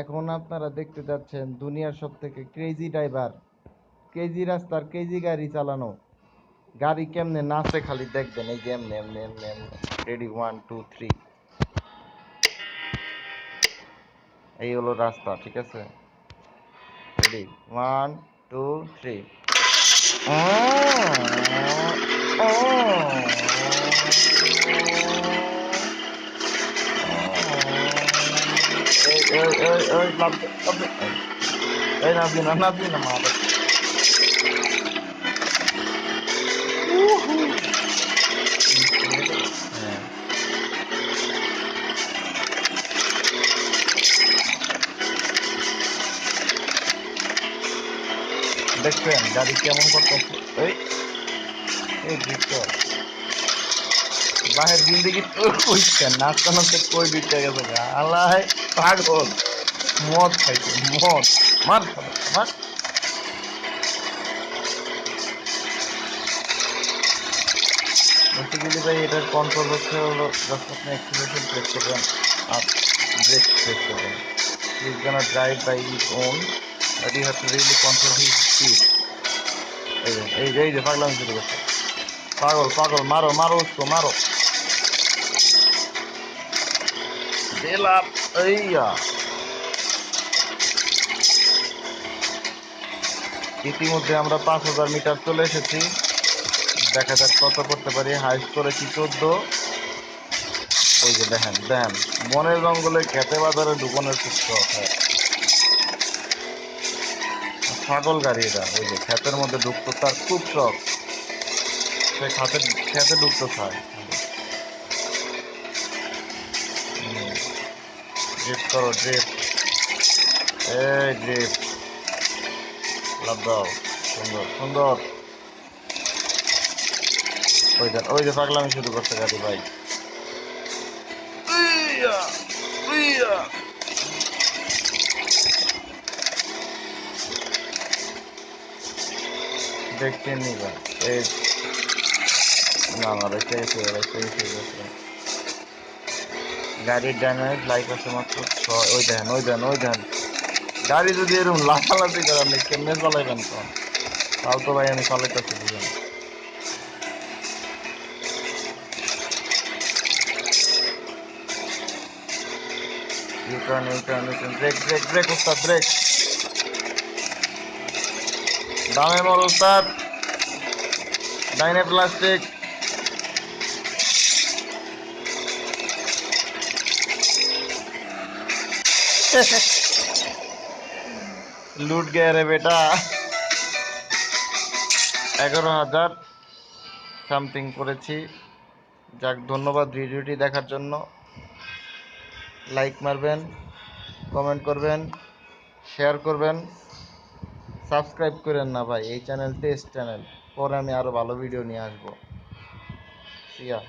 এখন আপনারা দেখতে যাচ্ছেন দুনিয়ার সব থেকে ক্রেজি ড্রাইভার, ক্রেজি রাস্তার ক্রেজি গাড়ি চালানো। গাড়ি কেমনে নাচে খালি দেখবেন, এই যে এমনি এমনি এমনি এমনি। রেডি, 1 2 3। এই হলো রাস্তা, ঠিক আছে? রেডি, 1 2 3। এই লাভ দে, লাভ দে। এই নাচবি না, নাচবি না মা। হ্যাঁ, দেখছেন গাড়ি কেমন করতেছে? এই এই দৃশ্য বাহির জিন্দগি তো কইছেন, নাচতে নাচতে কই বিতে গেছে গা আল্লাহ। পাগল, মদ খাইছে, মদ। মার খাবে, মার। বেসিক্যালি ভাই এটার কন্ট্রোল হচ্ছে হলো জাস্ট আপনি অ্যাক্সিলারেশন প্রেস করবেন আর ব্রেক প্রেস করবেন। He is gonna drive by his own, but you have to really control his speed. এই যে পাগলামি শুরু করছে। পাগল পাগল, মারো মারো উসকো, মারো। বেলা এইয়া। ইতিমধ্যে আমরা 5000 মিটার চলে এসেছি। দেখা যাক কত করতে পারি। হাইস্ট করেছি 14। ওই যে দেখেন দেখেন, বনের জঙ্গলে খেতে বাজারে ঢুকানোর খুব শখ হয়। ছাগল গাড়ি এটা, ওই যে ক্ষেতের মধ্যে ঢুকতো তার খুব শখ। সে খাতে খেতে ঢুকতে চায়। ড্রিফট করো, ড্রিফট। এই ড্রিফট, লাভ দাও। সুন্দর সুন্দর। ওই যে পাগলামি শুরু করছে গাড়ি ভাই। উইয়া, উইয়া। দেখছেন নি ভাই? এই না না, রেখে গেছে, রেখে গেছে। গাড়ির ড্যামেজ লাইফ আছে মাত্র 6। ওই দেখেন, ওই দেখেন, ওই দেখেন। গাড়ি যদি এরকম লাফালাফি করে আপনি কেমনে চালাইবেন তখন? তাও তো ভাই আমি চালাইতেছি, বুঝেন। U turn U turn U turn, brake brake brake ওস্তাদ, ব্রেক। দামে মর ওস্তাদ, ডাইনে প্লাস্টিক। লুট গে রে বেটা। 11,000 সামথিং করেছি। যাক, ধন্যবাদ ভিডিওটি দেখার জন্য। লাইক মারবেন, কমেন্ট করবেন, শেয়ার করবেন। সাবস্ক্রাইব করেন না ভাই, এই চ্যানেল টেস্ট চ্যানেল। পরে আমি আরো ভালো ভিডিও নিয়ে আসবো। সিয়া।